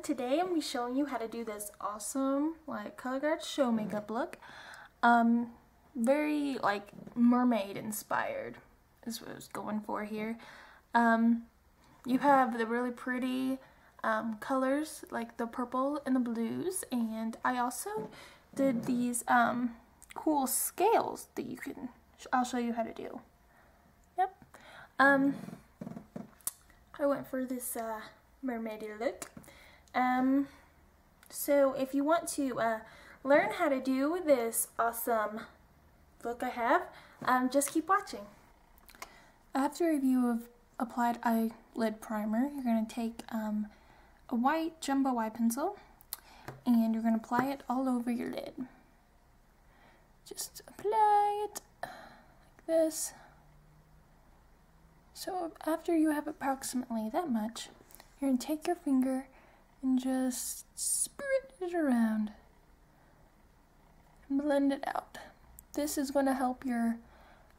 today I'm going to be showing you how to do this awesome like color grad show makeup look. Very like mermaid inspired is what I was going for here. You have the really pretty colors like the purple and the blues, and I also did these cool scales that you can, I'll show you how to do. Yep. I went for this mermaid look. So if you want to learn how to do this awesome look I have, just keep watching. After you have applied eyelid primer, you're going to take a white jumbo eye pencil and you're going to apply it all over your lid. Just apply it like this. So after you have approximately that much, you're going to take your finger and just spread it around and blend it out. This is going to help your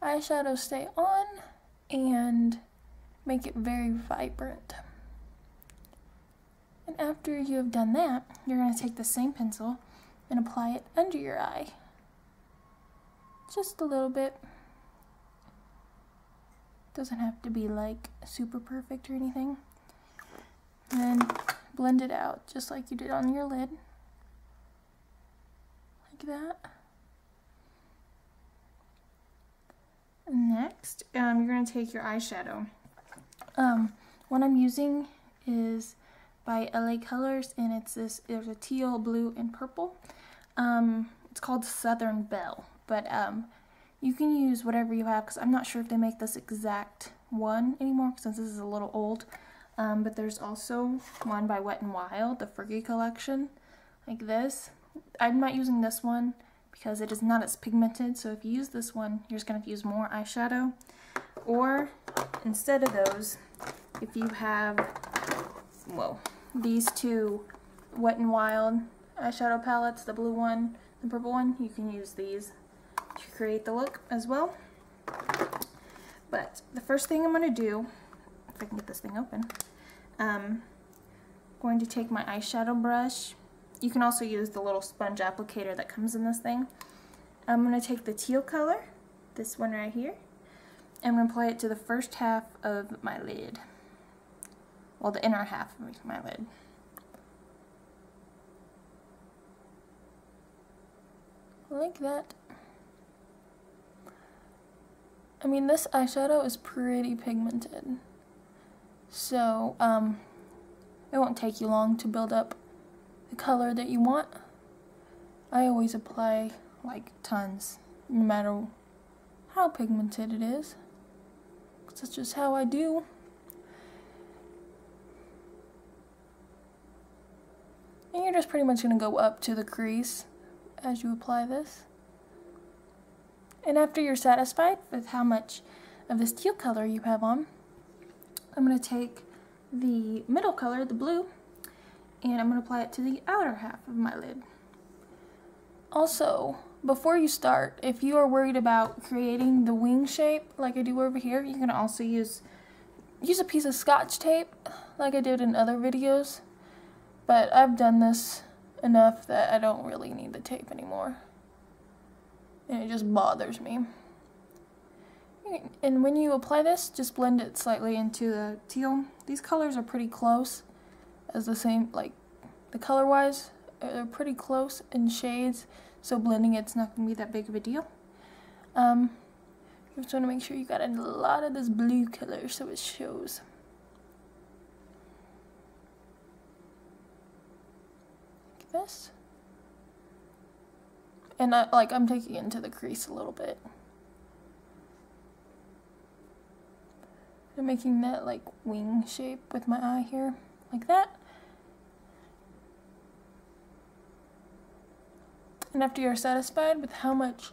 eyeshadow stay on and make it very vibrant. And after you have done that, you're going to take the same pencil and apply it under your eye. Just a little bit. Doesn't have to be like super perfect or anything. And then blend it out just like you did on your lid. Like that. And next, you're going to take your eyeshadow. What I'm using is by LA Colors, and there's a teal, blue, and purple. It's called Southern Belle, but you can use whatever you have, because I'm not sure if they make this exact one anymore, since this is a little old. But there's also one by Wet n Wild, the Fergie collection, like this. I'm not using this one because it is not as pigmented, so if you use this one, you're just going to use more eyeshadow. Or, instead of those, if you have, well, these two Wet n Wild eyeshadow palettes, the blue one, the purple one, you can use these to create the look as well. But the first thing I'm going to do, if I can get this thing open, I'm going to take my eyeshadow brush. You can also use the little sponge applicator that comes in this thing. I'm going to take the teal color, this one right here, and I'm going to apply it to the first half of my lid. Well, the inner half of my lid. Like that. I mean, this eyeshadow is pretty pigmented, so it won't take you long to build up the color that you want. I always apply like tons, no matter how pigmented it is, 'cause that's just how I do. And you're just pretty much going to go up to the crease as you apply this. And after you're satisfied with how much of this teal color you have on, I'm going to take the middle color, the blue, and I'm going to apply it to the outer half of my lid. Also, before you start, if you are worried about creating the wing shape like I do over here, you can also use a piece of Scotch tape like I did in other videos. But I've done this enough that I don't really need the tape anymore. And it just bothers me. And when you apply this, just blend it slightly into the teal. These colors are pretty close as the same, like the color wise, they're pretty close in shades, so blending it's not going to be that big of a deal. You just want to make sure you got a lot of this blue color so it shows. Like this. And I'm taking it into the crease a little bit. I'm making that like wing shape with my eye here, like that. And after you're satisfied with how much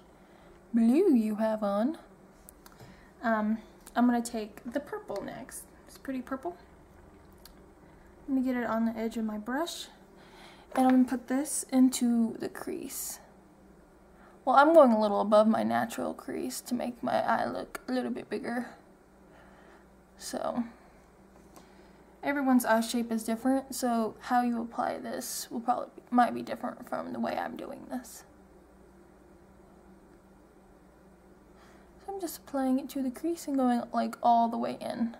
blue you have on, I'm going to take the purple next. It's pretty purple. Let me get it on the edge of my brush. And I'm going to put this into the crease. Well, I'm going a little above my natural crease to make my eye look a little bit bigger. So, everyone's eye shape is different, so how you apply this might be different from the way I'm doing this. So I'm just applying it to the crease and going like all the way in.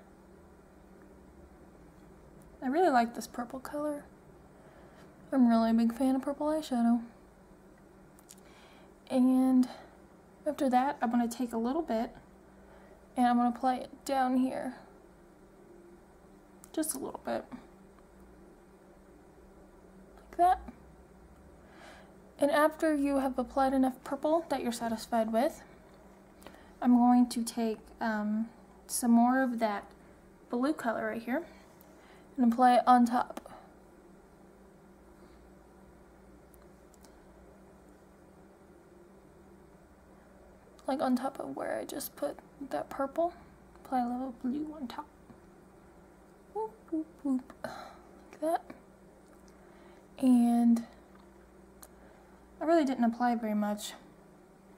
I really like this purple color. I'm really a big fan of purple eyeshadow. And after that, I'm going to take a little bit and I'm going to apply it down here. Just a little bit. Like that. And after you have applied enough purple that you're satisfied with, I'm going to take some more of that blue color right here and apply it on top. Like on top of where I just put that purple, apply a little blue on top. Whoop, whoop, whoop. Like that. And I really didn't apply very much,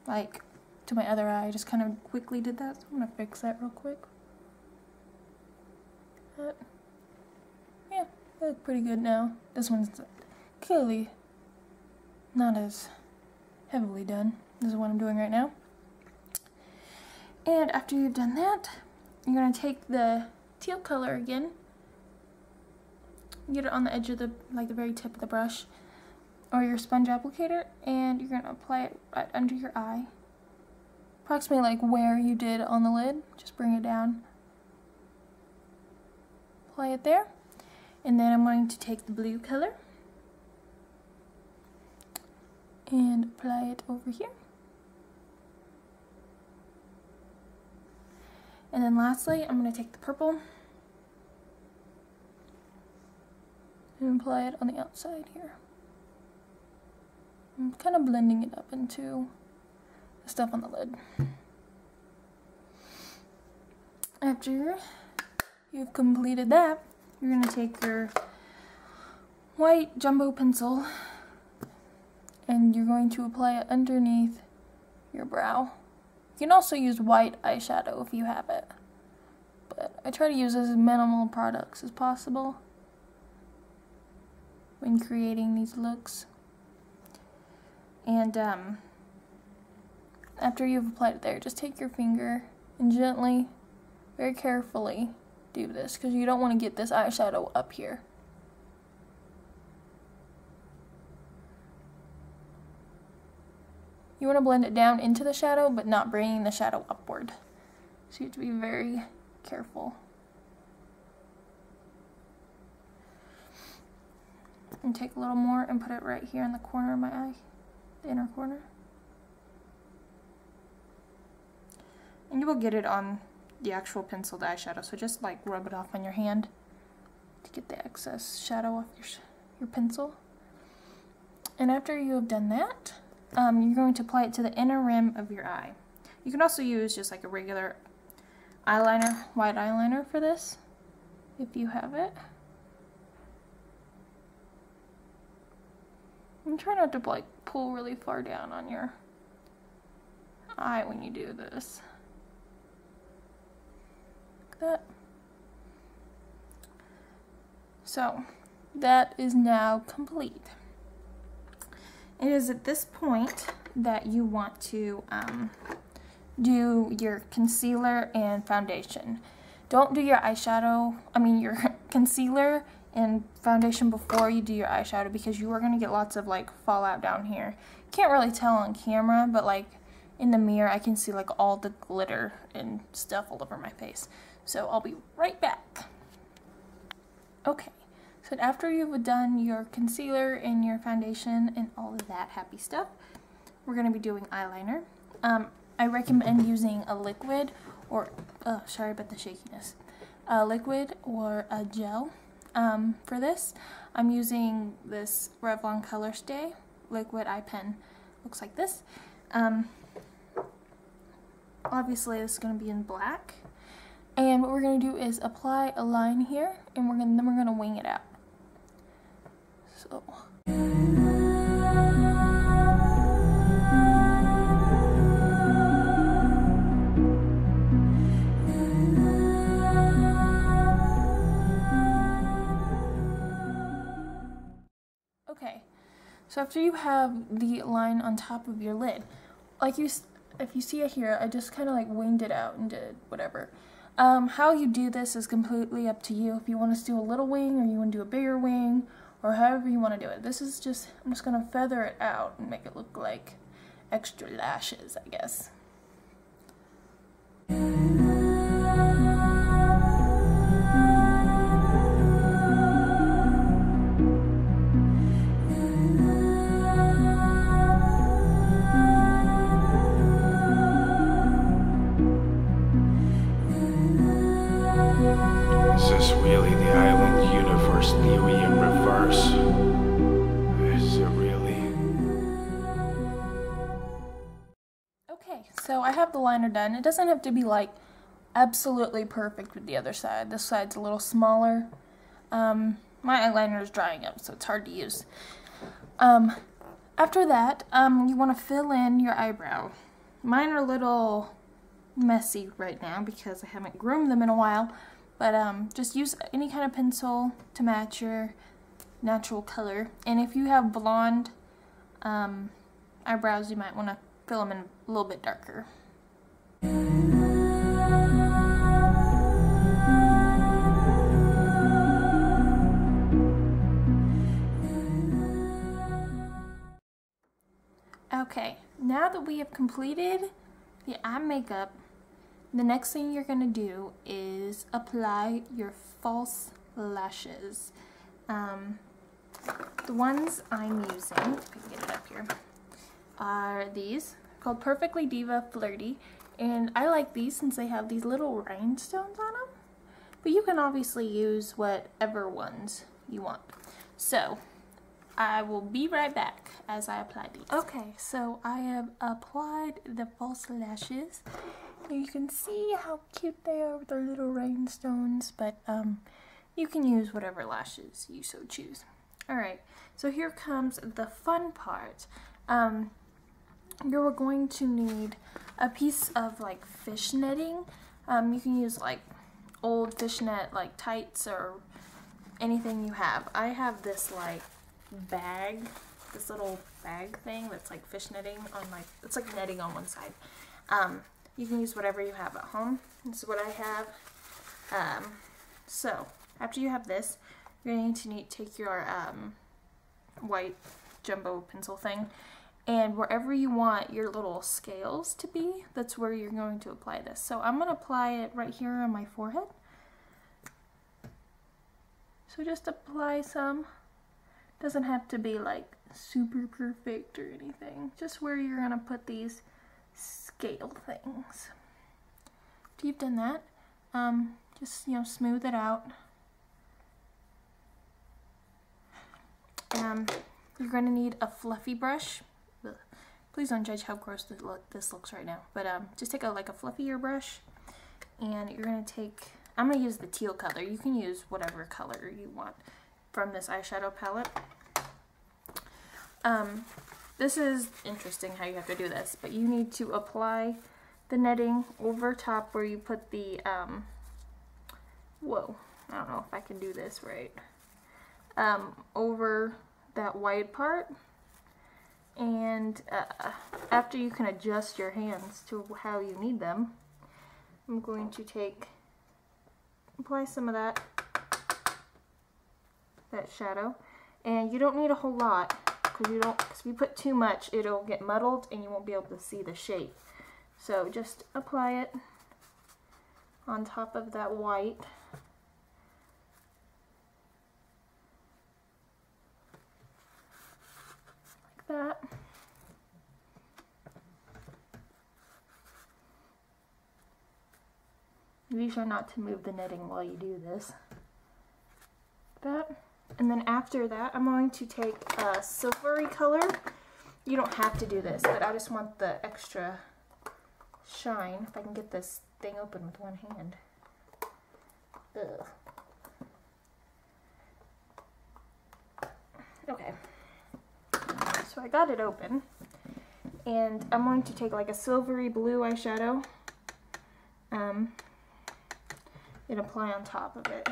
like to my other eye. I just kind of quickly did that, so I'm gonna fix that real quick. But, yeah, that's pretty good now. This one's clearly not as heavily done. This is what I'm doing right now. And after you've done that, you're going to take the teal color again, get it on the edge of the very tip of the brush or your sponge applicator, and you're going to apply it right under your eye, approximately like where you did on the lid. Just bring it down, apply it there, and then I'm going to take the blue color and apply it over here. And then lastly, I'm going to take the purple and apply it on the outside here. I'm kind of blending it up into the stuff on the lid. After you've completed that, you're going to take your white jumbo pencil and you're going to apply it underneath your brow. You can also use white eyeshadow if you have it, but I try to use as minimal products as possible when creating these looks. And after you've applied it there, just take your finger and gently, very carefully do this, because you don't want to get this eyeshadow up here. You want to blend it down into the shadow, but not bringing the shadow upward. So you have to be very careful. And take a little more and put it right here in the corner of my eye, the inner corner. And you will get it on the actual penciled eyeshadow, so just like rub it off on your hand to get the excess shadow off your pencil. And after you have done that, you're going to apply it to the inner rim of your eye. You can also use just like a regular eyeliner, white eyeliner for this, if you have it. And try not to like pull really far down on your eye when you do this. Like that. So, that is now complete. It is at this point that you want to do your concealer and foundation. Don't do your your concealer and foundation before you do your eyeshadow, because you are going to get lots of like fallout down here. Can't really tell on camera, but like in the mirror I can see like all the glitter and stuff all over my face. So I'll be right back. Okay. So after you've done your concealer and your foundation and all of that happy stuff, we're going to be doing eyeliner. I recommend using a liquid or, sorry about the shakiness, a liquid or a gel. For this, I'm using this Revlon Color Stay liquid eye pen. Looks like this. Obviously this is going to be in black. And what we're going to do is apply a line here, and then we're going to wing it out. So. So after you have the line on top of your lid, like if you see it here, I just kind of like winged it out and did whatever. How you do this is completely up to you. If you want to do a little wing, or you want to do a bigger wing, or however you want to do it. This is just, I'm just going to feather it out and make it look like extra lashes, I guess. Is this really the island universe theory in reverse? Is it really? Okay, so I have the liner done. It doesn't have to be like absolutely perfect with the other side. This side's a little smaller. My eyeliner is drying up, so it's hard to use. After that, you want to fill in your eyebrow. Mine are a little messy right now because I haven't groomed them in a while, but just use any kind of pencil to match your natural color. And if you have blonde eyebrows, you might want to fill them in a little bit darker. Okay, now that we have completed the eye makeup, the next thing you're going to do is apply your false lashes. The ones I'm using, if I can get it up here, are these, called Perfectly Diva Flirty. And I like these since they have these little rhinestones on them. But you can obviously use whatever ones you want. So, I will be right back as I apply these. Okay, so I have applied the false lashes. You can see how cute they are with their little rhinestones, but you can use whatever lashes you so choose. Alright, so here comes the fun part. You're going to need a piece of like fish netting. You can use like old fishnet like tights or anything you have. I have this like bag, this little bag thing that's like fish netting on like, it's like netting on one side. You can use whatever you have at home. This is what I have. So after you have this, you're going to need to take your white jumbo pencil thing, and wherever you want your little scales to be, that's where you're going to apply this. So I'm going to apply it right here on my forehead. So just apply some. Doesn't have to be like super perfect or anything. Just where you're going to put these scale things. After you've done that, just, you know, smooth it out. You're going to need a fluffy brush. Ugh. Please don't judge how gross this looks right now. But just take like a fluffier brush, and you're going to take, I'm going to use the teal color. You can use whatever color you want from this eyeshadow palette. This is interesting how you have to do this, but you need to apply the netting over top where you put the, whoa, I don't know if I can do this right, over that white part, and after you can adjust your hands to how you need them, I'm going to apply some of that shadow, and you don't need a whole lot, because if you put too much, it'll get muddled and you won't be able to see the shape. So just apply it on top of that white. Like that. Be sure not to move the netting while you do this. That. And then after that, I'm going to take a silvery color. You don't have to do this, but I just want the extra shine. If I can get this thing open with one hand. Ugh. Okay. So I got it open. And I'm going to take like a silvery blue eyeshadow and apply on top of it.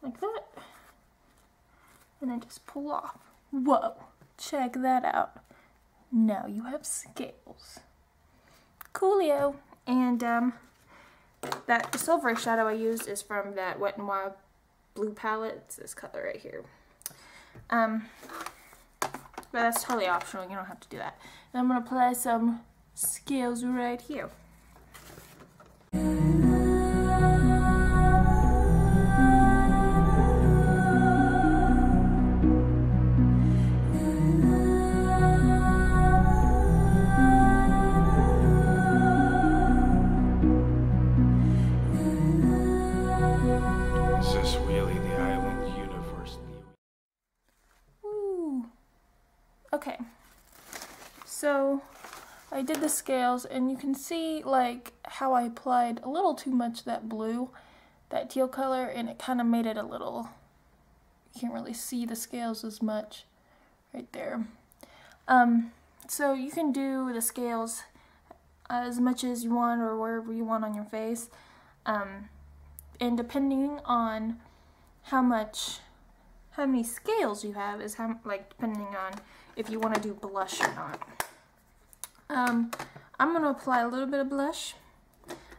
like that, and then just pull off. Whoa, check that out. Now you have scales. Coolio. And that silver shadow I used is from that Wet n Wild blue palette. It's this color right here. But that's totally optional. You don't have to do that. And I'm going to apply some scales right here. Is this really the island universe? Ooh. Okay. So I did the scales, and you can see like how I applied a little too much that blue, that teal color, and it kind of made it a little, you can't really see the scales as much right there. So you can do the scales as much as you want or wherever you want on your face, and depending on how many scales you have is how, like, depending on if you want to do blush or not. I'm going to apply a little bit of blush.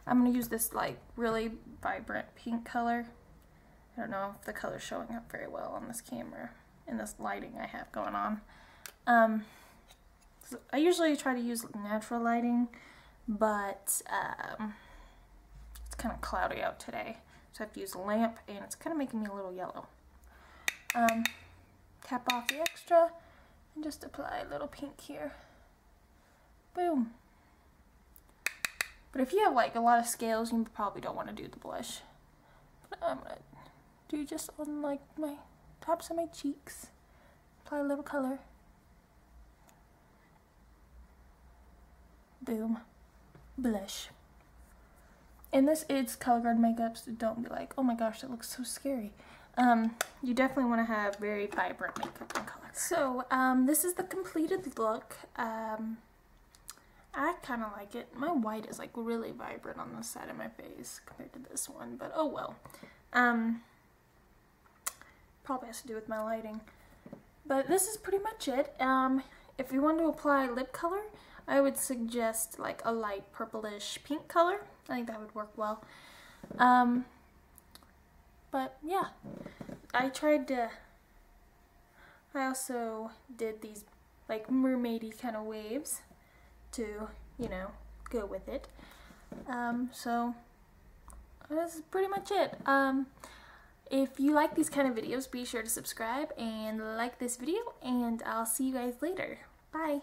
I'm going to use this like really vibrant pink color. I don't know if the color's showing up very well on this camera in this lighting I have going on. So I usually try to use natural lighting, but it's kind of cloudy out today, so I have to use a lamp, and it's kind of making me a little yellow. Tap off the extra and just apply a little pink here. Boom. But if you have like a lot of scales, you probably don't want to do the blush. But I'm gonna do just on like my tops of my cheeks. Apply a little color. Boom. Blush. And this is color guard makeup, so don't be like, oh my gosh, that looks so scary. You definitely want to have very vibrant makeup and color. So, this is the completed look. I kind of like it. My white is like really vibrant on this side of my face compared to this one, but oh well. Probably has to do with my lighting. But this is pretty much it. If you want to apply lip color, I would suggest like a light purplish pink color. I think that would work well. But yeah, I also did these like mermaidy kind of waves to, you know, go with it. So this is pretty much it. If you like these kind of videos, be sure to subscribe and like this video, and I'll see you guys later. Bye!